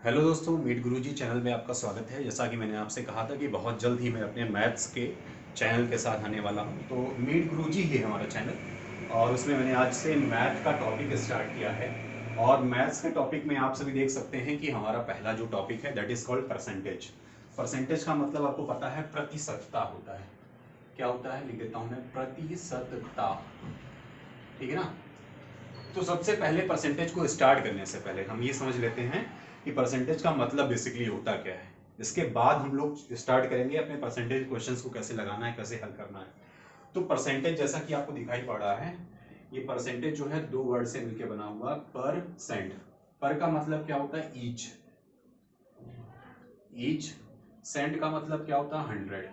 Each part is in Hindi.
हेलो दोस्तों, मीट गुरुजी चैनल में आपका स्वागत है। जैसा कि मैंने आपसे कहा था कि बहुत जल्द ही मैं अपने मैथ्स के चैनल के साथ आने वाला हूं। तो मीट गुरुजी ही है हमारा चैनल और उसमें मैंने आज से मैथ का टॉपिक स्टार्ट किया है। और मैथ्स के टॉपिक में आप सभी देख सकते हैं कि हमारा पहला जो टॉपिक है that is called percentage. Percentage का मतलब आपको पता है प्रतिशतता होता है। क्या होता है, लिख देता हूं मैं, प्रतिशतता। ठीक है ना। तो सबसे पहले परसेंटेज को स्टार्ट करने से पहले हम ये समझ लेते हैं कि परसेंटेज का मतलब बेसिकली होता क्या है। इसके बाद हम लोग स्टार्ट करेंगे अपने परसेंटेज क्वेश्चंस को कैसे लगाना है, कैसे हल करना है। तो परसेंटेज जैसा कि आपको दिखाई पड़ रहा है, ये परसेंटेज जो है दो वर्ड से मिलकर बना हुआ परसेंट। पर का मतलब क्या होता है, ईच। ईच। सेंट का मतलब क्या होता है, hundred.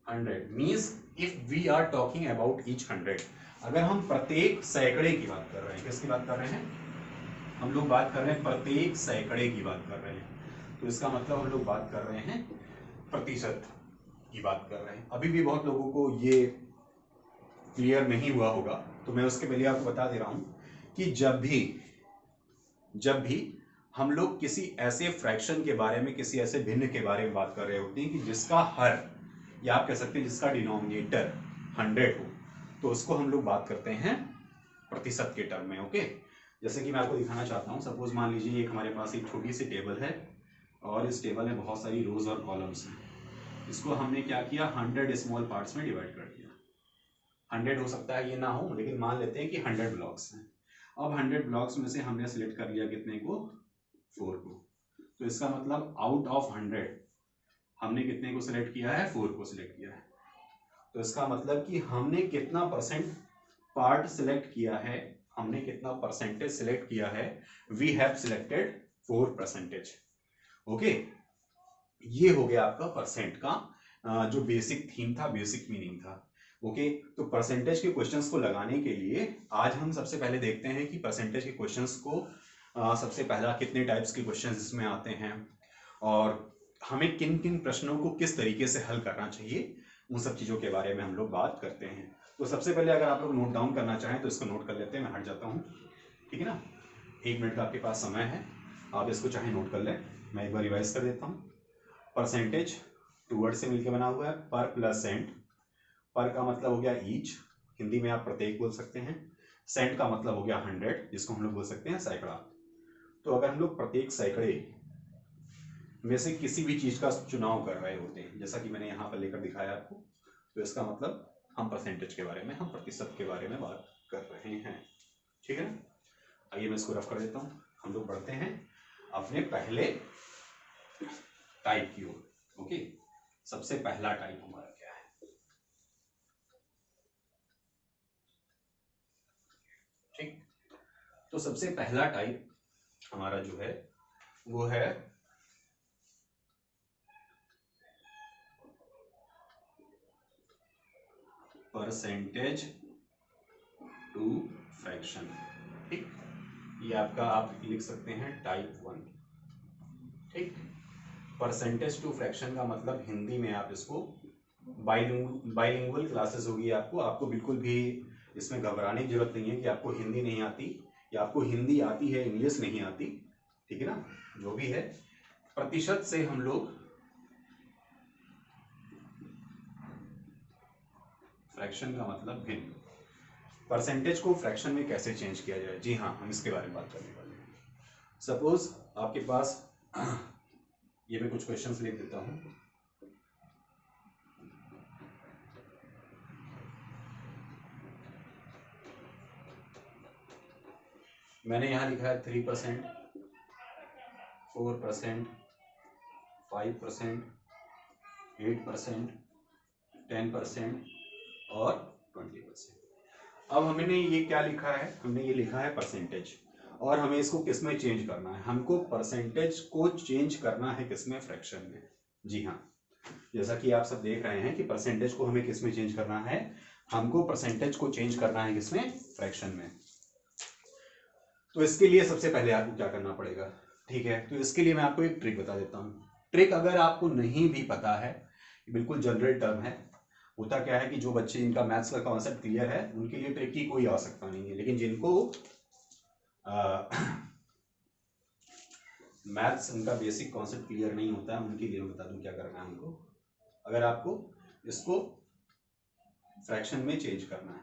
Hundred means if we are talking about each hundred, अगर हम प्रत्येक सैकड़े की बात कर रहे हैं, किसकी बात कर रहे हैं, हम लोग बात कर रहे हैं प्रत्येक सैकड़े की बात कर रहे हैं, तो इसका मतलब हम लोग बात कर रहे हैं प्रतिशत की बात कर रहे हैं। अभी भी बहुत लोगों को ये क्लियर नहीं हुआ होगा, तो मैं उसके पहले आपको बता दे रहा हूं कि जब भी हम लोग किसी ऐसे फ्रैक्शन के बारे में, किसी ऐसे भिन्न के बारे में बात कर रहे होते हैं कि जिसका हर, या आप कह सकते हैं जिसका डिनोमिनेटर 100 हो, तो उसको हम लोग बात करते हैं प्रतिशत के टर्म में। ओके, जैसे कि मैं आपको दिखाना चाहता हूँ। सपोज मान लीजिए एक हमारे पास एक छोटी सी टेबल है और इस टेबल में बहुत सारी रोज और कॉलम्स हैं। इसको हमने क्या किया, 100 स्मॉल पार्ट्स में डिवाइड कर दिया। 100 हो सकता है ये ना हो, लेकिन मान लेते हैं कि 100 ब्लॉक्स हैं। अब 100 ब्लॉक्स में से हमने सिलेक्ट कर लिया कितने को, 4 को। तो इसका मतलब आउट ऑफ 100 हमने कितने को सिलेक्ट किया है, 4 को सिलेक्ट किया है। तो इसका मतलब कि हमने कितना परसेंट पार्ट सिलेक्ट किया है, हमने कितना परसेंटेज सिलेक्ट किया है, we have selected 4 percentage. Okay, ये हो गया आपका परसेंट का जो बेसिक थीम था, बेसिक मीनिंग था। ओके, तो परसेंटेज के क्वेश्चंस को लगाने के लिए आज हम सबसे पहले देखते हैं कि परसेंटेज के क्वेश्चंस को सबसे पहला कितने टाइप्स के क्वेश्चंस इसमें आते हैं और हमें किन किन प्रश्नों को किस तरीके से हल करना चाहिए, उन सब चीज़ों के बारे में हम लोग बात करते हैं। तो सबसे पहले अगर आप लोग नोट डाउन करना चाहें तो इसको नोट कर लेते हैं। मैं हट जाता हूँ, ठीक है ना। 1 मिनट का आपके पास समय है, आप इसको चाहे नोट कर लें। मैं एक बार रिवाइज कर देता हूँ। परसेंटेज 2 वर्ड से मिलकर बना हुआ है, पर प्लस सेंट। पर का मतलब हो गया ईच, हिंदी में आप प्रत्येक बोल सकते हैं। सेंट का मतलब हो गया 100, जिसको हम लोग बोल सकते हैं सैकड़ा। तो अगर हम लोग प्रत्येक सैकड़े में से किसी भी चीज का चुनाव कर रहे होते हैं, जैसा कि मैंने यहाँ पर लेकर दिखाया आपको, तो इसका मतलब हम परसेंटेज के बारे में, हम प्रतिशत के बारे में बात कर रहे हैं। ठीक है ना। आइए मैं इसको रफ कर देता हूँ, हम लोग बढ़ते हैं अपने पहले टाइप की ओर। ओके, सबसे पहला टाइप हमारा क्या है, ठीक। तो सबसे पहला टाइप हमारा जो है वो है परसेंटेज टू फ्रैक्शन। ठीक, ये आपका आप लिख सकते हैं टाइप 1। ठीक, परसेंटेज टू फ्रैक्शन का मतलब हिंदी में आप इसको बाइलिंगुअल क्लासेस होगी आपको, आपको बिल्कुल भी इसमें घबराने की जरूरत नहीं है कि आपको हिंदी नहीं आती या आपको हिंदी आती है इंग्लिश नहीं आती। ठीक है ना, जो भी है प्रतिशत से हम लोग फ्रैक्शन का मतलब भिन्न, परसेंटेज को फ्रैक्शन में कैसे चेंज किया जाए, जी हाँ, हम इसके बारे में बात करने वाले हैं। सपोज आपके पास ये मैं कुछ क्वेश्चंस लिख देता हूं। मैंने यहां लिखा है 3%, 4%, 5%, 8%, 10% और 20%। अब हमने ये क्या लिखा है, हमने ये लिखा है परसेंटेज, और हमें इसको किस में चेंज करना है, हमको परसेंटेज को चेंज करना है किसमें, फ्रैक्शन में। जी हाँ, जैसा कि आप सब देख रहे हैं कि परसेंटेज को हमें किसमें चेंज करना है, हमको परसेंटेज को चेंज करना है किसमें, फ्रैक्शन में। तो इसके लिए सबसे पहले आपको क्या करना पड़ेगा, ठीक है। तो इसके लिए मैं आपको एक ट्रिक बता देता हूँ। ट्रिक अगर आपको नहीं भी पता है, बिल्कुल जनरल टर्म है। होता क्या है कि जो बच्चे, इनका मैथ्स का कॉन्सेप्ट क्लियर है, उनके लिए ट्रिक की कोई आवश्यकता नहीं है, लेकिन जिनको मैथ्स उनका बेसिक कॉन्सेप्ट क्लियर नहीं होता है, उनके लिए बता दूं क्या करना है उनको। अगर आपको इसको फ्रैक्शन में चेंज करना है,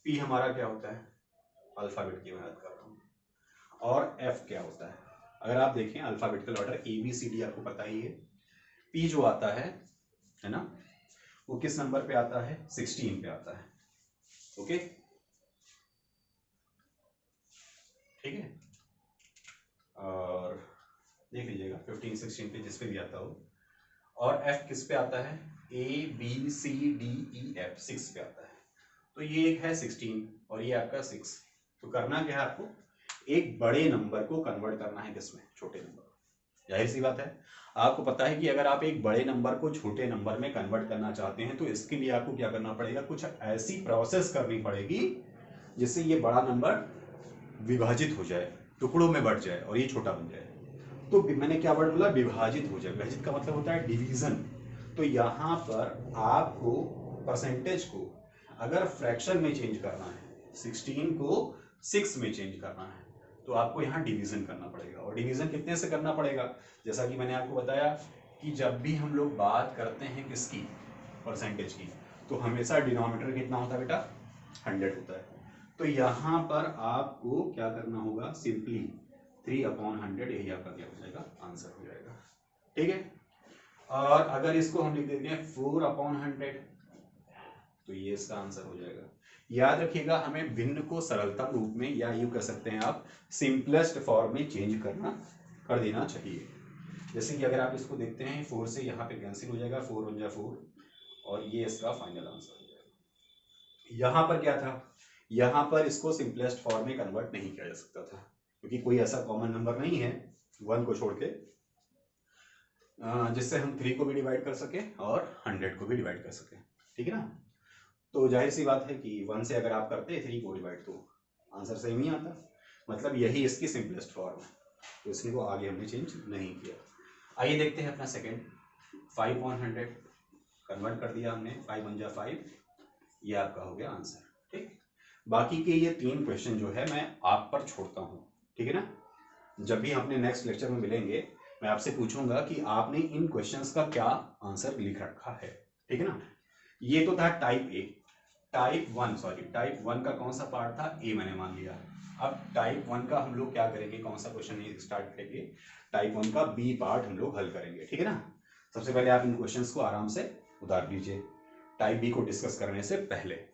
पी हमारा क्या होता है, अल्फाबेट की बात कर रहा हूँ, और एफ क्या होता है। अगर आप देखें alphabetical order A B C D आपको पता ही है। पी जो आता है ना, वो किस नंबर पे आता है, 16 पे आता है। ओके ठीक है, और देख लीजिएगा 15 16 पे जिस पे भी आता हो। और एफ किस पे आता है, A B C D E F 6 पे आता है। तो ये एक है 16 और ये आपका 6। तो करना क्या है आपको, एक बड़े नंबर को कन्वर्ट करना है किसमें, छोटे नंबर। जाहिर सी बात है, आपको पता है कि अगर आप एक बड़े नंबर को छोटे नंबर में कन्वर्ट करना चाहते हैं तो इसके लिए आपको क्या करना पड़ेगा, कुछ ऐसी प्रोसेस करनी पड़ेगी जिससे ये बड़ा नंबर विभाजित हो जाए, टुकड़ों में बढ़ जाए और ये छोटा बन जाए। तो मैंने क्या वर्ड बोला, विभाजित हो जाए। विभाजित का मतलब होता है डिवीजन। तो यहां पर आपको परसेंटेज को अगर फ्रैक्शन में चेंज करना है, 16 को 6 में चेंज करना है, तो आपको यहाँ डिवीजन करना पड़ेगा। और डिवीजन कितने से करना पड़ेगा, जैसा कि मैंने आपको बताया कि जब भी हम लोग बात करते हैं किसकी, परसेंटेज की, तो हमेशा डिनोमिनेटर कितना होता है बेटा, 100 होता है। तो यहाँ पर आपको क्या करना होगा, सिंपली 3/100, यही आपका क्या हो जाएगा, आंसर हो जाएगा। ठीक है, और अगर इसको हम लिख देते हैं 4/100, तो ये इसका आंसर हो जाएगा। याद रखिएगा, हमें भिन्न को सरलतम रूप में, या यूं कह सकते हैं आप सिंपलेस्ट फॉर्म में चेंज कर देना चाहिए। जैसे कि अगर आप इसको देखते हैं 4 से यहाँ पे कैंसिल हो जाएगा, 4 1 जा 4, और ये इसका फाइनल आंसर हो जाएगा। यहाँ पर क्या था, यहाँ पर इसको सिंपलेस्ट फॉर्म में कन्वर्ट नहीं किया जा सकता था, क्योंकि कोई ऐसा कॉमन नंबर नहीं है 1 को छोड़ के जिससे हम 3 को भी डिवाइड कर सके और 100 को भी डिवाइड कर सके। ठीक है ना, तो जाहिर सी बात है कि 1 से अगर आप करते 3 को डिवाइड तो आंसर सेम ही आता, मतलब यही इसकी सिंपलेस्ट फॉर्म है। तो इसलिए वो आगे हमने चेंज नहीं किया। आइए देखते हैं अपना सेकंड, 5/100 कन्वर्ट कर दिया हमने, 5 1 जा 5, ये आपका हो गया आंसर। ठीक, बाकी के ये 3 क्वेश्चन जो है मैं आप पर छोड़ता हूँ। ठीक है ना, जब भी अपने नेक्स्ट लेक्चर में मिलेंगे मैं आपसे पूछूंगा कि आपने इन क्वेश्चंस का क्या आंसर लिख रखा है। ठीक है ना, ये तो था टाइप ए। टाइप 1 का कौन सा पार्ट था, ए मैंने मान लिया। अब टाइप 1 का हम लोग क्या करेंगे, कौन सा क्वेश्चन स्टार्ट करेंगे, टाइप 1 का बी पार्ट हम लोग हल करेंगे। ठीक है ना, सबसे पहले आप इन क्वेश्चंस को आराम से उतार लीजिए टाइप बी को डिस्कस करने से पहले।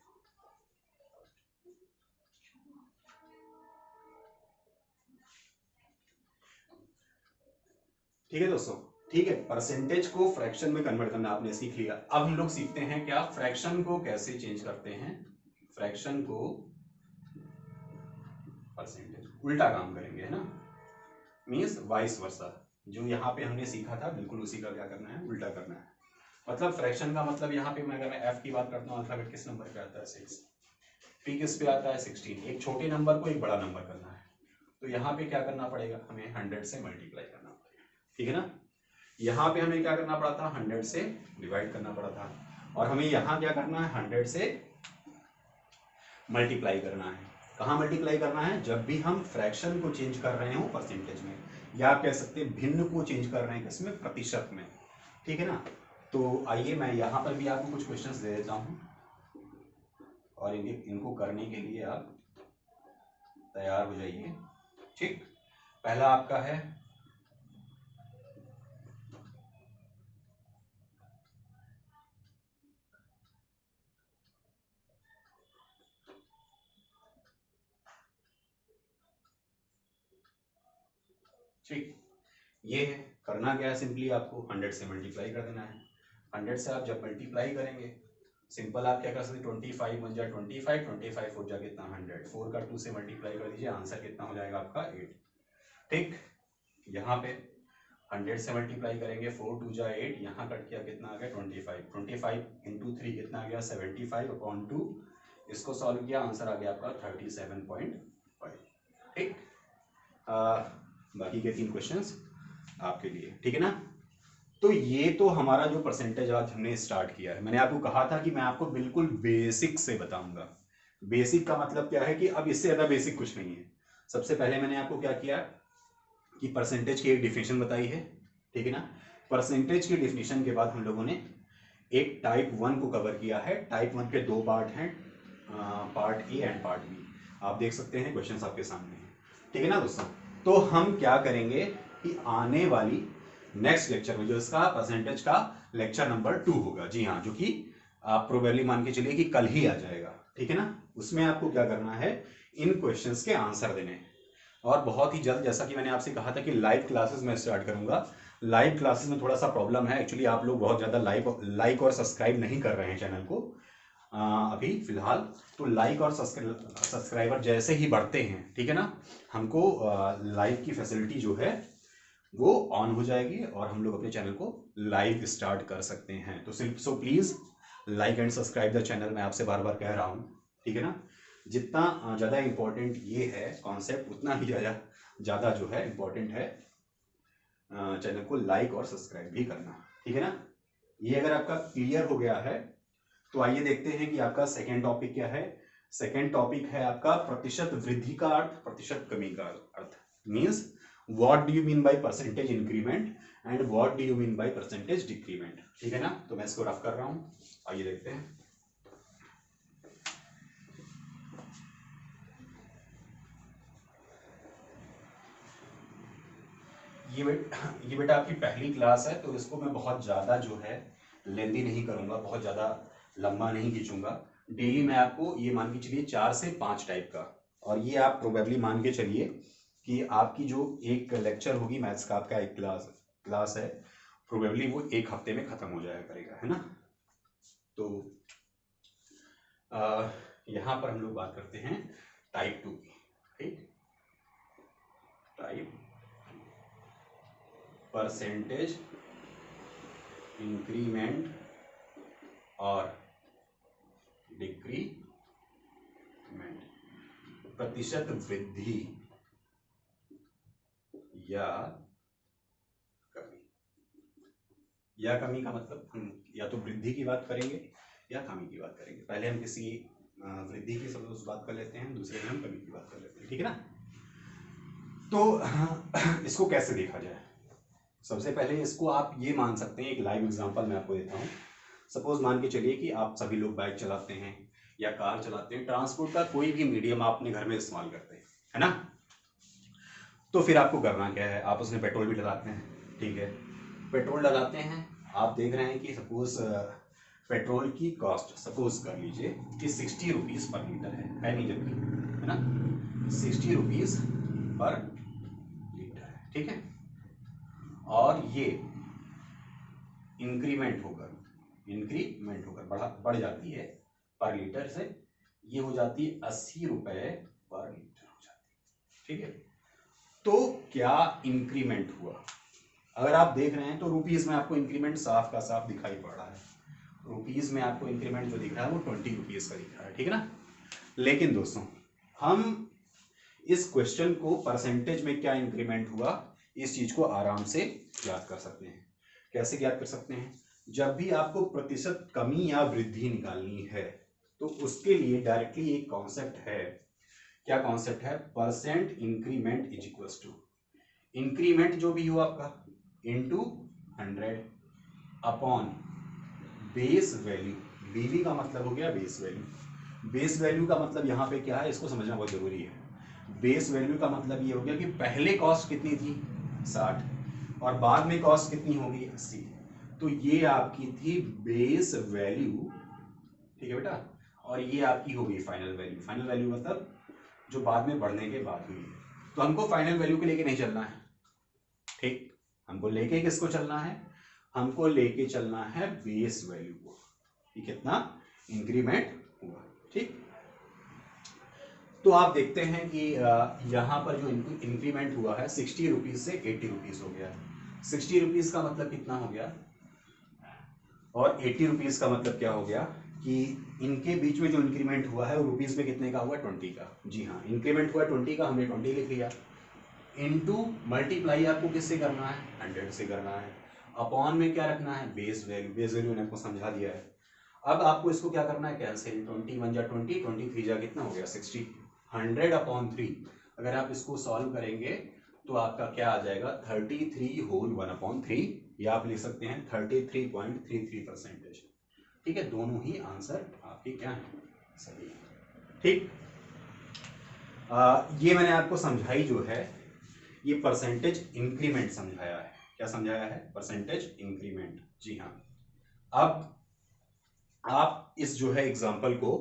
ठीक है दोस्तों, ठीक है, परसेंटेज को फ्रैक्शन में कन्वर्ट करना आपने सीख लिया। अब हम लोग सीखते हैं क्या, फ्रैक्शन को कैसे चेंज करते हैं, फ्रैक्शन को परसेंटेज उल्टा काम करेंगे, है ना, मींस वाइस वर्सा। जो यहाँ पे हमने सीखा था बिल्कुल उसी का क्या करना है, उल्टा करना है। मतलब फ्रैक्शन का मतलब यहाँ पे मैं अगर मैं एफ की बात करता हूँ, अल्फाबेट किस नंबर पे आता है, 6, पी किस पे आता है, 16। एक छोटे नंबर को एक बड़ा नंबर करना है, तो यहाँ पे क्या करना पड़ेगा, हमें 100 से मल्टीप्लाई करना पड़ेगा। ठीक है ना, यहाँ पे हमें क्या करना पड़ा था, 100 से डिवाइड करना पड़ा था, और हमें यहाँ क्या करना है, 100 से मल्टीप्लाई करना है। कहाँ मल्टीप्लाई करना है, जब भी हम फ्रैक्शन को चेंज कर रहे हो परसेंटेज में, या आप कह सकते हैं भिन्न को चेंज कर रहे हैं किसमें, प्रतिशत में। ठीक है ना, तो आइए मैं यहाँ पर भी आपको कुछ क्वेश्चंस दे देता हूँ, और इनको करने के लिए आप तैयार हो जाइए। ठीक, पहला आपका है ठीक, ये है, करना क्या है, सिंपली आपको 100 से मल्टीप्लाई कर देना है। 100 से आप जब मल्टीप्लाई करेंगे, सिंपल आप क्या कर सकते हैं, 25 1 जा 25, 25 4 जा कितना 100, 4 का 2 से मल्टीप्लाई कर दीजिए, आंसर कितना हो जाएगा आपका 8। ठीक, यहाँ पे 100 से मल्टीप्लाई करेंगे, 4 2 जा 8, यहाँ कट किया कितना आ गया 25, 25 इंटू 3 कितना आ गया 75/2, इसको सॉल्व किया, आंसर आ गया आपका 37.5। ठीक, बाकी के 3 क्वेश्चंस आपके लिए। ठीक है ना, तो ये तो हमारा जो परसेंटेज आज हमने स्टार्ट किया है, मैंने आपको कहा था कि मैं आपको बिल्कुल बेसिक से बताऊंगा। बेसिक का मतलब क्या है कि अब इससे ज्यादा बेसिक कुछ नहीं है। सबसे पहले मैंने आपको क्या किया, कि परसेंटेज की एक डिफिनेशन बताई है, ठीक है ना। परसेंटेज की डिफिनेशन के बाद हम लोगों ने एक टाइप 1 को कवर किया है। टाइप 1 के दो पार्ट हैं, part A and part B. आप देख सकते हैं क्वेश्चंस आपके सामने हैं, ठीक है ना दोस्तों। तो हम क्या करेंगे कि आने वाली नेक्स्ट लेक्चर में जो इसका परसेंटेज का लेक्चर नंबर 2 होगा, जी हाँ, जो कि आप प्रोबेबली मान के चलिए कि कल ही आ जाएगा, ठीक है ना। उसमें आपको क्या करना है, इन क्वेश्चंस के आंसर देने, और बहुत ही जल्द, जैसा कि मैंने आपसे कहा था कि लाइव क्लासेस में स्टार्ट करूंगा। लाइव क्लासेस में थोड़ा सा प्रॉब्लम है एक्चुअली, आप लोग बहुत ज़्यादा लाइक और सब्सक्राइब नहीं कर रहे हैं चैनल को अभी फिलहाल। तो लाइक और सब्सक्राइबर जैसे ही बढ़ते हैं, ठीक है ना, हमको लाइव की फैसिलिटी जो है वो ऑन हो जाएगी और हम लोग अपने चैनल को लाइव स्टार्ट कर सकते हैं। तो सिर्फ so please like and subscribe the channel, मैं आपसे बार बार कह रहा हूँ, ठीक है ना। जितना ज़्यादा इम्पोर्टेंट ये है कॉन्सेप्ट, उतना ही ज़्यादा जो है इम्पोर्टेंट है चैनल को लाइक और सब्सक्राइब भी करना, ठीक है ना। ये अगर आपका क्लियर हो गया है तो आइए देखते हैं कि आपका सेकेंड टॉपिक क्या है। सेकेंड टॉपिक है आपका प्रतिशत वृद्धि का अर्थ, प्रतिशत कमी का अर्थ। Means what do you mean by percentage increment and what do you mean by percentage decrement, ठीक है ना। तो मैं इसको रफ कर रहा हूं, आइए देखते हैं। ये बेटा आपकी पहली क्लास है, तो इसको मैं बहुत ज़्यादा जो है लेंदी नहीं करूँगा, बहुत ज़्यादा लंबा नहीं खींचूंगा। डेली मैं आपको ये मान के चलिए 4 से 5 टाइप का, और ये आप प्रोबेबली मान के चलिए कि आपकी जो एक लेक्चर होगी मैथ्स का, आपका एक क्लास है, प्रोबेबली वो एक हफ्ते में ख़त्म हो जाया करेगा, है ना। तो यहाँ पर हम लोग बात करते हैं टाइप 2 की, ठीक। टाइप परसेंटेज इंक्रीमेंट और डिक्रीमेंट, प्रतिशत वृद्धि या कमी। या कमी का मतलब हम या तो वृद्धि की बात करेंगे या कमी की बात करेंगे। पहले हम किसी वृद्धि की उस बात कर लेते हैं, दूसरे में हम कमी की बात कर लेते हैं, ठीक है ना। तो इसको कैसे देखा जाए, सबसे पहले इसको आप ये मान सकते हैं, एक लाइव एग्जांपल मैं आपको देता हूँ। सपोज मान के चलिए कि आप सभी लोग बाइक चलाते हैं या कार चलाते हैं, ट्रांसपोर्ट का कोई भी मीडियम आप अपने घर में इस्तेमाल करते हैं, है ना। तो फिर आपको करना क्या है, आप उसमें पेट्रोल भी डलाते हैं, ठीक है। पेट्रोल डलाते हैं, आप देख रहे हैं कि सपोज पेट्रोल की कॉस्ट सपोज कर लीजिए कि 60 रुपीज़ पर लीटर है नहीं, जबकि है ना 60 रुपीज़ पर लीटर है, ठीक है। और ये इंक्रीमेंट होकर बढ़ जाती है पर लीटर से, ये हो जाती है 80 रुपए पर लीटर हो जाती है, ठीक है। तो क्या इंक्रीमेंट हुआ, अगर आप देख रहे हैं तो रुपीज में आपको इंक्रीमेंट साफ का साफ दिखाई पड़ रहा है। रुपीज में आपको इंक्रीमेंट जो दिख रहा है वो 20 रुपीज का दिख रहा है, ठीक है ना। लेकिन दोस्तों हम इस क्वेश्चन को परसेंटेज में क्या इंक्रीमेंट हुआ, इस चीज को आराम से याद कर सकते हैं। कैसे याद कर सकते हैं, जब भी आपको प्रतिशत कमी या वृद्धि निकालनी है तो उसके लिए डायरेक्टली एक कॉन्सेप्ट है। क्या कॉन्सेप्ट है, percent increment is equals to increment जो भी हो आपका इंटू 100 अपॉन बेस वैल्यू। बीवी का मतलब हो गया बेस वैल्यू। बेस वैल्यू का मतलब यहाँ पे क्या है, इसको समझना बहुत जरूरी है। बेस वैल्यू का मतलब ये हो गया कि पहले कॉस्ट कितनी थी 60 और बाद में कॉस्ट कितनी होगी 80। तो ये आपकी थी बेस वैल्यू, ठीक है बेटा, और ये आपकी होगी फाइनल वैल्यू। फाइनल वैल्यू मतलब जो बाद में बढ़ने के बाद हुई है। तो हमको फाइनल वैल्यू को लेके नहीं चलना है, ठीक। हमको लेके किसको चलना है, हमको लेके चलना है बेस वैल्यू को, कि कितना इंक्रीमेंट हुआ, ठीक। तो आप देखते हैं कि यहाँ पर जो इंक्रीमेंट हुआ है 60 रुपीज से 80 रुपीज हो गया। 60 रुपीज का मतलब कितना हो गया और 80 रुपीज का मतलब क्या हो गया कि इनके बीच में जो इंक्रीमेंट हुआ है वो रुपीज में कितने का हुआ, 20 का। जी हाँ, इंक्रीमेंट हुआ 20 का, हमने 20 लिख लिया। इनटू मल्टीप्लाई आपको किससे करना है, 100 से करना है। अपॉन में क्या रखना है, बेस वैल्यू। बेस वैल्यू ने आपको समझा दिया है। अब आपको इसको क्या करना है, कैंसिल। 21 जा 20, 23 जा कितना हो गया 60। 100 अपॉन 3 अगर आप इसको सॉल्व करेंगे तो आपका क्या आ जाएगा 33 होल 1/3, या आप लिख सकते हैं 33.33%। ठीक है, दोनों ही आंसर आपके क्या है, सही है। ठीक, ये मैंने आपको समझाई जो है, ये परसेंटेज इंक्रीमेंट समझाया है। क्या समझाया है? Percentage increment. जी हाँ। अब आप इस जो है एग्जाम्पल को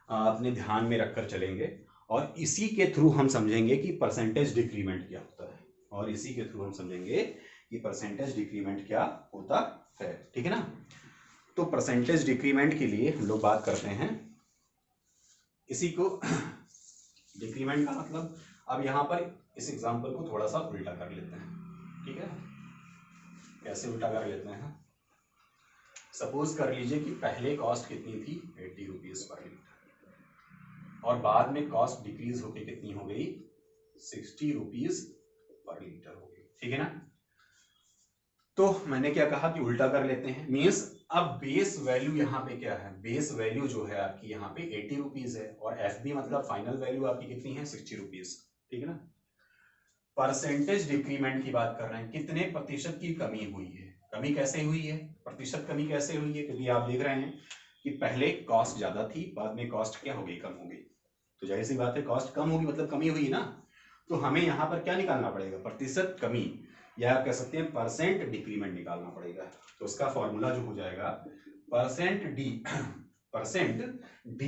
अपने ध्यान में रखकर चलेंगे, और इसी के थ्रू हम समझेंगे कि परसेंटेज डिक्रीमेंट क्या होता है, और इसी के थ्रू हम समझेंगे कि परसेंटेज डिक्रीमेंट क्या होता है। ठीक है ना? तो परसेंटेज डिक्रीमेंट के लिए हम लोग बात करते हैं, इसी को डिक्रीमेंट का मतलब, अब यहां पर इस एग्जाम्पल को थोड़ा सा उल्टा कर लेते हैं। ठीक है, कैसे उल्टा कर लेते हैं? सपोज कर लीजिए कि पहले कॉस्ट कितनी थी, 80 रुपीज पर लीटर, और बाद में कॉस्ट डिक्रीज होकर कितनी हो गई, 60 रुपीज पर लीटर हो गई। ठीक है ना? तो मैंने क्या कहा कि उल्टा कर लेते हैं, मीन्स अब बेस वैल्यू यहाँ पे क्या है, बेस वैल्यू जो है आपकी यहाँ पे 80 रुपीज है, और एफ बी मतलब फाइनल वैल्यू आपकी कितनी है, 60 रुपीज। ठीक है ना? परसेंटेज डिक्रीमेंट की बात कर रहे हैं, कितने प्रतिशत की कमी हुई है। कमी कैसे हुई है, प्रतिशत कमी कैसे हुई है, क्योंकि आप देख रहे हैं कि पहले कॉस्ट ज्यादा थी, बाद में कॉस्ट क्या हो गई, कम हो गई। तो जाहिर सी बात है कॉस्ट कम होगी मतलब कमी हुई ना, तो हमें यहाँ पर क्या निकालना पड़ेगा, प्रतिशत कमी, या आप कह सकते हैं परसेंट डिक्रीमेंट निकालना पड़ेगा। तो उसका फॉर्मूला जो हो जाएगा, percent D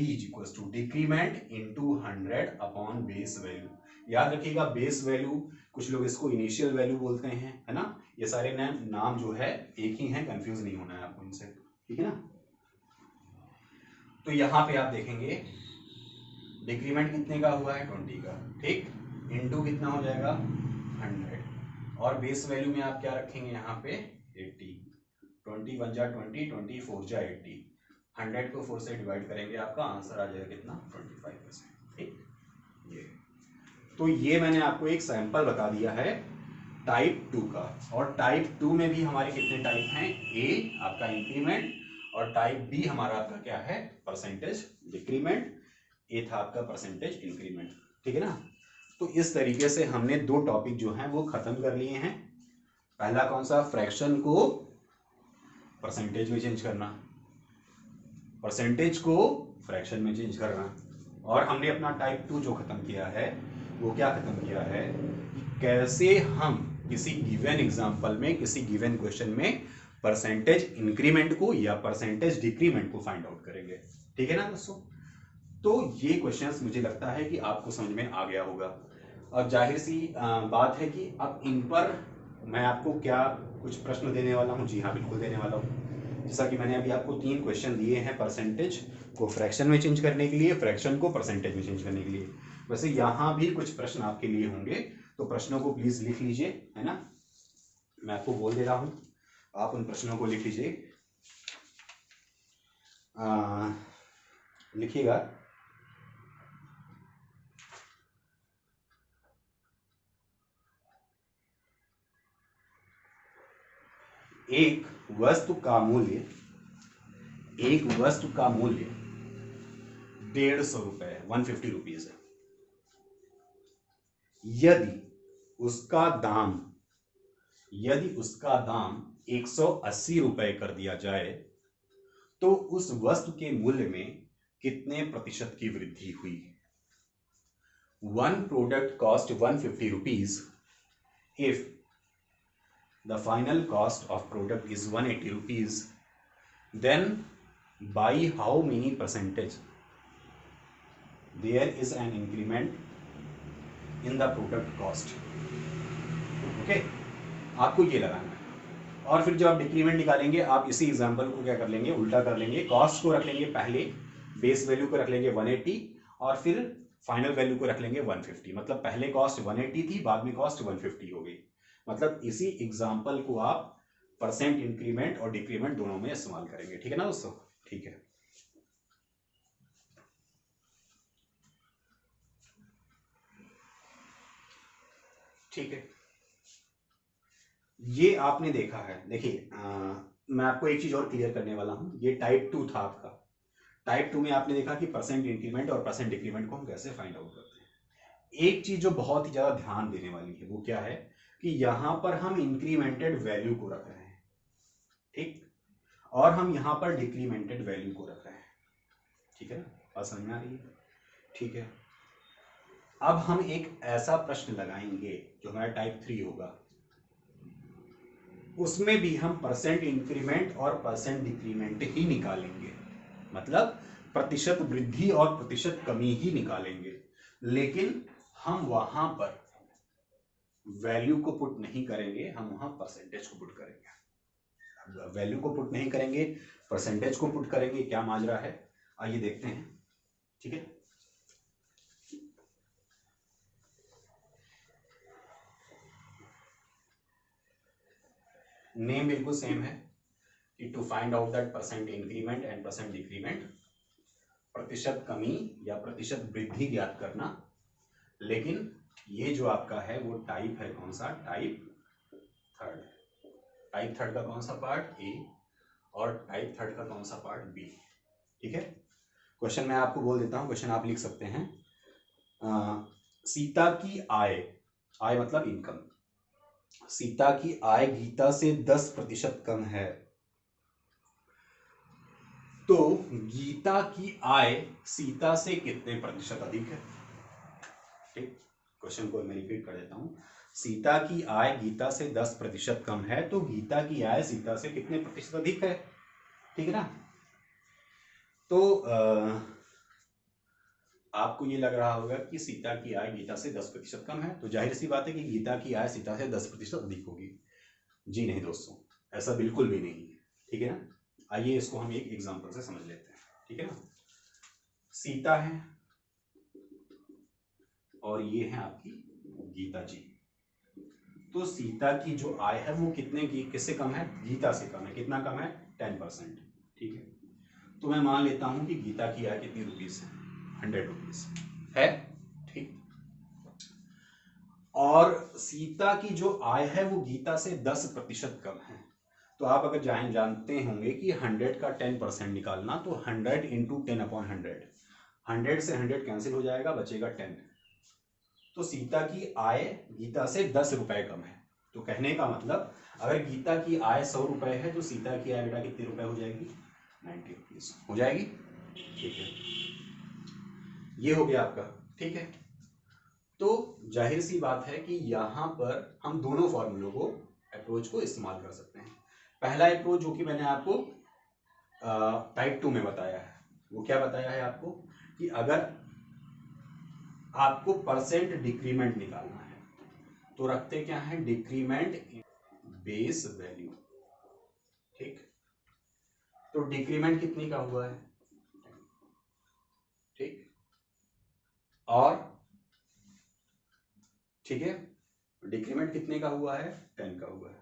is equal to decrement into 100 upon base value. याद रखिएगा बेस वैल्यू, कुछ लोग इसको इनिशियल वैल्यू बोलते हैं, है ना? ये सारे नाम जो है एक ही हैं, कंफ्यूज नहीं होना है आपको इनसे। ठीक है ना? तो यहाँ पे आप देखेंगे डिक्रीमेंट कितने का हुआ है, 20 का। ठीक, इनटू कितना हो जाएगा, 100, और बेस वैल्यू में आप क्या रखेंगे यहाँ पे, 80। 20 1 जा 20, 20 4 जा 80, 100 को 4 से डिवाइड करेंगे, आपका आंसर आ जाएगा कितना, 25%। ठीक, ये तो ये मैंने आपको एक सैंपल बता दिया है टाइप 2 का, और टाइप 2 में भी हमारे कितने टाइप हैं, ए आपका इंक्रीमेंट, और टाइप बी हमारा आपका क्या है, परसेंटेज डिक्रीमेंट, ए था आपका परसेंटेज इंक्रीमेंट। ठीक है ना? तो इस तरीके से हमने दो टॉपिक जो हैं वो खत्म कर लिए हैं। पहला कौन सा, फ्रैक्शन को परसेंटेज में चेंज करना, परसेंटेज को फ्रैक्शन में चेंज करना, और हमने अपना टाइप 2 जो खत्म किया है वो क्या खत्म किया है, कि कैसे हम किसी गिवन एग्जांपल में, किसी गिवन क्वेश्चन में परसेंटेज इंक्रीमेंट को या परसेंटेज डिक्रीमेंट को फाइंड आउट करेंगे। ठीक है ना दोस्तों? तो ये क्वेश्चंस मुझे लगता है कि आपको समझ में आ गया होगा। अब जाहिर सी बात है कि अब इन पर मैं आपको क्या कुछ प्रश्न देने वाला हूँ। जी हाँ, बिल्कुल देने वाला हूँ। जैसा कि मैंने अभी आपको 3 क्वेश्चन दिए हैं, परसेंटेज को फ्रैक्शन में चेंज करने के लिए, फ्रैक्शन को परसेंटेज में चेंज करने के लिए। वैसे यहाँ भी कुछ प्रश्न आपके लिए होंगे, तो प्रश्नों को प्लीज लिख लीजिए, है ना? मैं आपको बोल दे रहा हूँ, आप उन प्रश्नों को लिख लीजिए। लिखिएगा, एक वस्तु का मूल्य 150 रुपए, 150 रुपीज है। यदि उसका दाम 180 रुपए कर दिया जाए, तो उस वस्तु के मूल्य में कितने प्रतिशत की वृद्धि हुई। One product cost 150 rupees if the final cost of product is 180 rupees, then by how many percentage there is an increment in the product cost। Okay, आपको ये लगाना है, और फिर जब आप डिक्रीमेंट निकालेंगे, आप इसी एग्जांपल को क्या कर लेंगे, उल्टा कर लेंगे। कॉस्ट को रख लेंगे पहले, बेस वैल्यू को रख लेंगे 180, और फिर फाइनल वैल्यू को रख लेंगे 150। मतलब पहले कॉस्ट 180 थी, बाद में कॉस्ट 150 हो गई। मतलब इसी एग्जाम्पल को आप परसेंट इंक्रीमेंट और डिक्रीमेंट दोनों में इस्तेमाल करेंगे। ठीक है ना दोस्तों? ठीक है, ठीक है, ये आपने देखा है। देखिए, मैं आपको एक चीज और क्लियर करने वाला हूं। ये टाइप 2 था आपका। टाइप 2 में आपने देखा कि परसेंट इंक्रीमेंट और परसेंट डिक्रीमेंट को हम कैसे फाइंड आउट करते हैं। एक चीज जो बहुत ही ज्यादा ध्यान देने वाली है वो क्या है कि यहां पर हम इंक्रीमेंटेड वैल्यू को रख रहे हैं, ठीक, और हम यहां पर डिक्रीमेंटेड वैल्यू को रख रहे हैं, ठीक है ना, बात समझ में आ रही है? ठीक है, अब हम एक ऐसा प्रश्न लगाएंगे जो हमारा टाइप 3 होगा, उसमें भी हम परसेंट इंक्रीमेंट और परसेंट डिक्रीमेंट ही निकालेंगे, मतलब प्रतिशत वृद्धि और प्रतिशत कमी ही निकालेंगे, लेकिन हम वहां पर वैल्यू को पुट नहीं करेंगे, हम वहां परसेंटेज को पुट करेंगे। वैल्यू को पुट नहीं करेंगे, परसेंटेज को पुट करेंगे, क्या माजरा है आइए देखते हैं, ठीक है। नेम बिल्कुल सेम है कि to find out that percent increment and percent decrement, प्रतिशत कमी या प्रतिशत वृद्धि ज्ञात करना, लेकिन ये जो आपका है वो टाइप है कौन सा, टाइप थर्ड। टाइप थर्ड का कौन सा पार्ट, ए, और टाइप थर्ड का कौन सा पार्ट, बी, ठीक है। क्वेश्चन मैं आपको बोल देता हूं, क्वेश्चन आप लिख सकते हैं, सीता की आय, आय मतलब इनकम, सीता की आय गीता से 10% कम है, तो गीता की आय सीता से कितने प्रतिशत अधिक है, ठीक। क्वेश्चन को मैं रिपीट कर देता हूं, सीता की आय गीता से 10% कम है, तो गीता की आय सीता से कितने प्रतिशत अधिक है, ठीक है ना। तो आपको ये लग रहा होगा कि सीता की आय गीता से 10% कम है, तो जाहिर सी बात है कि गीता की आय सीता से 10% अधिक होगी। जी नहीं दोस्तों, ऐसा बिल्कुल भी नहीं है, ठीक है ना। आइए इसको हम एक एग्जांपल से समझ लेते हैं, ठीक है ना। सीता है और ये है आपकी गीता जी, तो सीता की जो आय है वो कितने की, किससे कम है, गीता से कम है, कितना कम है, 10%, ठीक है। तो मैं मान लेता हूं कि गीता की आय कितनी रुपीस है, 100 रुपीस है, ठीक। और सीता की जो आय है वो गीता से 10% कम है, तो आप अगर जानते होंगे कि 100 का 10% निकालना, तो 100 इंटू 10/100, 100 से 100 कैंसिल हो जाएगा, बचेगा 10, तो सीता की आय गीता से 10 रुपए कम है। तो कहने का मतलब अगर गीता की आय 100 रुपए है तो सीता की आय बेटा कितने रुपए हो जाएगी, 90 रुपीज हो जाएगी, ठीक है। ये हो गया आपका, ठीक है। तो जाहिर सी बात है कि यहां पर हम दोनों फॉर्मूलों को, अप्रोच को इस्तेमाल कर सकते हैं। पहला अप्रोच जो कि मैंने आपको टाइप 2 में बताया है, वो क्या बताया है आपको कि अगर आपको परसेंट डिक्रीमेंट निकालना है तो रखते क्या है, डिक्रीमेंट इन बेस वैल्यू, ठीक। तो डिक्रीमेंट कितने का हुआ है, ठीक, और ठीक है, डिक्रीमेंट कितने का हुआ है, 10 का हुआ है,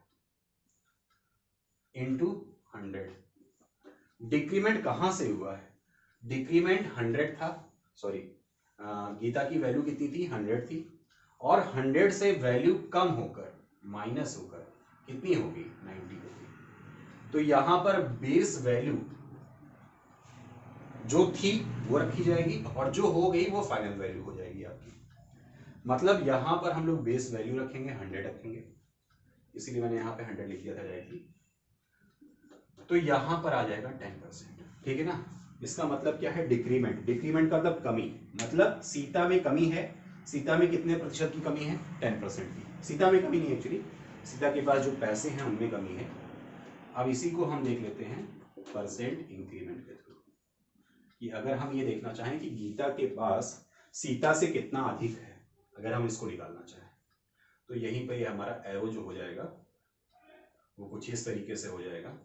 इंटू 100। डिक्रीमेंट कहां से हुआ है, डिक्रीमेंट 100 था, सॉरी गीता की वैल्यू कितनी थी, 100 थी, और 100 से वैल्यू कम होकर माइनस होकर कितनी होगी, 90 होगी। तो यहां पर बेस वैल्यू जो थी वो रखी जाएगी और जो हो गई वो फाइनल वैल्यू हो जाएगी आपकी। मतलब यहां पर हम लोग बेस वैल्यू रखेंगे, 100 रखेंगे, इसीलिए मैंने यहां पे 100 लिख दिया था डायरेक्टली। तो यहां पर आ जाएगा 10%, ठीक है ना। इसका मतलब क्या है, डिक्रीमेंट, डिक्रीमेंट का मतलब कमी, मतलब सीता में कमी है, सीता में कितने प्रतिशत की कमी है, 10% की। सीता में कमी नहीं, एक्चुअली सीता के पास जो पैसे हैं उनमें कमी है। अब इसी को हम देख लेते हैं परसेंट इंक्रीमेंट के थ्रू, कि अगर हम ये देखना चाहें कि गीता के पास सीता से कितना अधिक है, अगर हम इसको निकालना चाहें, तो यहीं पर ये हमारा एरो जो हो जाएगा वो कुछ इस तरीके से हो जाएगा।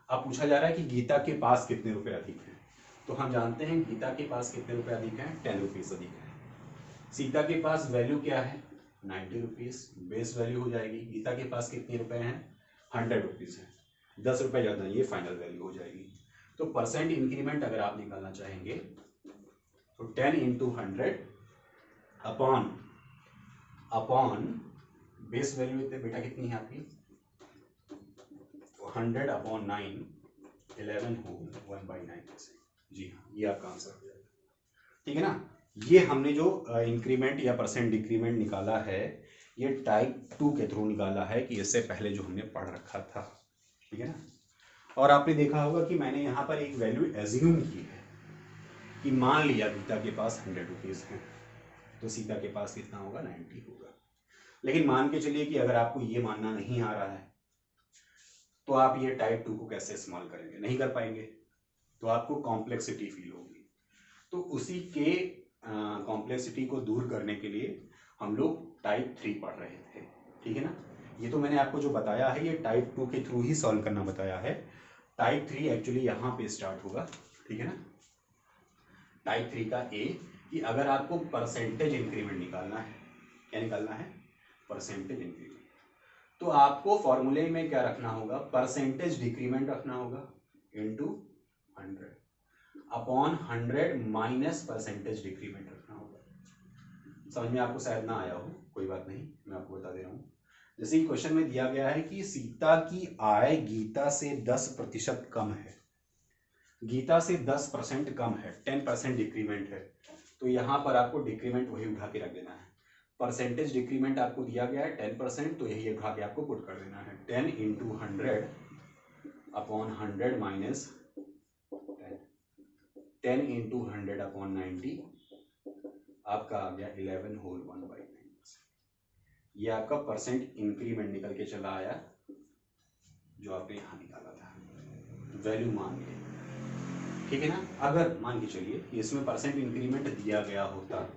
अब पूछा जा रहा है कि गीता के पास कितने रुपए अधिक हैं, तो हम जानते हैं गीता के पास कितने रुपए अधिक हैं, 10 रुपीज अधिक है। सीता के पास वैल्यू क्या है, 90 रुपीज, बेस वैल्यू हो जाएगी। गीता के पास कितने रुपए हैं, 100 रुपीज है, 10 रुपए ज्यादा, ये फाइनल वैल्यू हो जाएगी। तो परसेंट इंक्रीमेंट अगर आप निकालना चाहेंगे तो 10 into 100 upon upon base value बेटा कितनी है आपकी, 100 अपॉन 9, 11 होल 1/9। जी हाँ, ये आपका आंसर हो जाएगा। ठीक है ना। ये हमने जो इंक्रीमेंट या परसेंट डिक्रीमेंट निकाला है, ये टाइप 2 के थ्रू निकाला है कि इससे पहले जो हमने पढ़ रखा था, ठीक है ना। और आपने देखा होगा कि मैंने यहाँ पर एक वैल्यू एज्यूम की है कि मान लिया गीता के पास 100 रुपीज़ हैं, तो सीता के पास कितना होगा, 90 होगा। लेकिन मान के चलिए कि अगर आपको ये मानना नहीं आ रहा है, तो आप ये टाइप 2 को कैसे इस्तेमाल करेंगे, नहीं कर पाएंगे, तो आपको कॉम्प्लेक्सिटी फील होगी। तो उसी के कॉम्प्लेक्सिटी को दूर करने के लिए हम लोग टाइप 3 पढ़ रहे थे, ठीक है ना। ये तो मैंने आपको जो बताया है ये टाइप 2 के थ्रू ही सॉल्व करना बताया है। टाइप 3 एक्चुअली यहाँ पे स्टार्ट होगा, ठीक है ना। टाइप 3 का ए कि अगर आपको परसेंटेज इंक्रीमेंट निकालना है, क्या निकालना है, परसेंटेज इंक्रीमेंट, तो आपको फॉर्मूले में क्या रखना होगा, परसेंटेज डिक्रीमेंट रखना होगा into 100 upon 100 minus percentage decrement रखना होगा। समझ में आपको शायद ना आया हो, कोई बात नहीं, मैं आपको बता दे रहा हूँ। जैसे क्वेश्चन में दिया गया है कि सीता की आय गीता से 10% कम है, गीता से 10% कम है, 10% डिक्रीमेंट है, तो यहाँ पर आपको डिक्रीमेंट वही उठा के रख देना है। परसेंटेज डिक्रीमेंट आपको दिया गया है 10%, तो यही उठा के आपको पुट कर देना है। 10 into 100 upon 100 minus 10 into 100 upon 90, आपका आ गया 11 होल 1/9। ये आपका परसेंट इंक्रीमेंट निकल के चला आया जो आपने यहाँ निकाला था, वैल्यू मान के, ठीक है ना। अगर मान के चलिए कि इसमें परसेंट इंक्रीमेंट दिया गया होता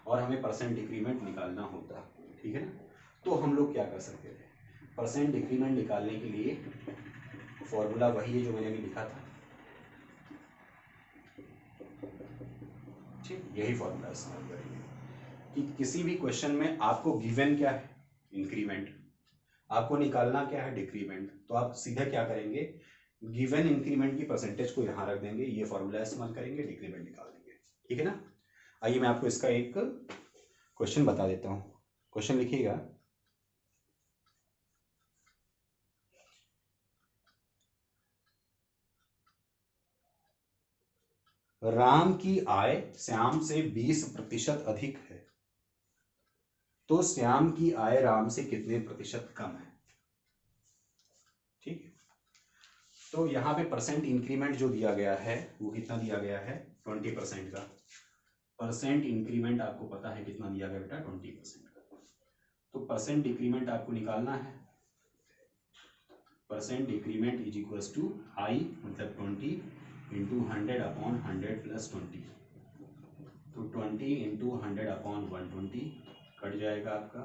और हमें परसेंट डिक्रीमेंट निकालना होता, ठीक है ना, तो हम लोग क्या कर सकते थे, परसेंट डिक्रीमेंट निकालने के लिए फॉर्मूला वही है जो मैंने अभी लिखा था, ठीक, यही फॉर्मूला इस्तेमाल करेंगे कि किसी भी क्वेश्चन में आपको गिवन क्या है, इंक्रीमेंट, आपको निकालना क्या है, डिक्रीमेंट, तो आप सीधा क्या करेंगे, गिवन इंक्रीमेंट की परसेंटेज को यहां रख देंगे, ये फॉर्मूला इस्तेमाल करेंगे, डिक्रीमेंट निकाल देंगे, ठीक है ना। आइए मैं आपको इसका एक क्वेश्चन बता देता हूं, क्वेश्चन लिखिएगा। राम की आय श्याम से 20% अधिक है, तो श्याम की आय राम से कितने प्रतिशत कम है, ठीक है। तो यहाँ पे परसेंट इंक्रीमेंट जो दिया गया है वो कितना दिया गया है, 20% का। परसेंट इंक्रीमेंट आपको पता है कितना दिया गया बेटा, 20% का। तो परसेंट डिक्रीमेंट आपको निकालना है, percent decrement is equals to I मतलब 20 इंटू 100 अपॉन 100 प्लस 20, तो 20 इंटू 100 अपॉन 120 कट जाएगा आपका,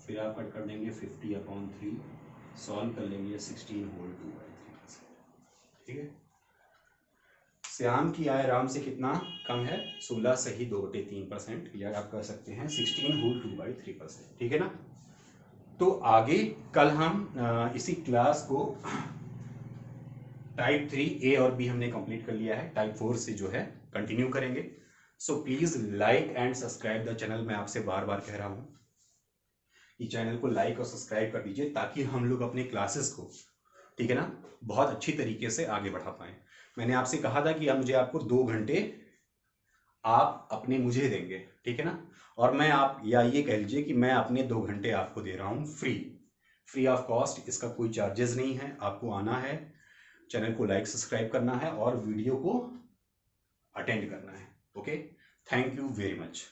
फिर आप कट कर देंगे 50 अपॉन 3, सॉल्व कर लेंगे 16 होल 2/3, ठीक है। श्याम की आय राम से कितना कम है, 16 सही 2/3%, या आप कह सकते हैं 16 होल 2/3%, ठीक है ना। तो आगे कल हम इसी क्लास को टाइप 3 ए और बी हमने कंप्लीट कर लिया है, टाइप 4 से जो है कंटिन्यू करेंगे। So please like and subscribe the channel, मैं आपसे बार बार कह रहा हूं कि चैनल को लाइक और सब्सक्राइब कर दीजिए ताकि हम लोग अपने क्लासेस को, ठीक है ना, बहुत अच्छी तरीके से आगे बढ़ा पाए। मैंने आपसे कहा था कि अब मुझे आपको 2 घंटे आप अपने मुझे देंगे, ठीक है ना, और मैं आप या ये कह लीजिए कि मैं अपने 2 घंटे आपको दे रहा हूं फ्री ऑफ कॉस्ट, इसका कोई चार्जेस नहीं है। आपको आना है, चैनल को लाइक सब्सक्राइब करना है और वीडियो को अटेंड करना है, okay. Thank you very much.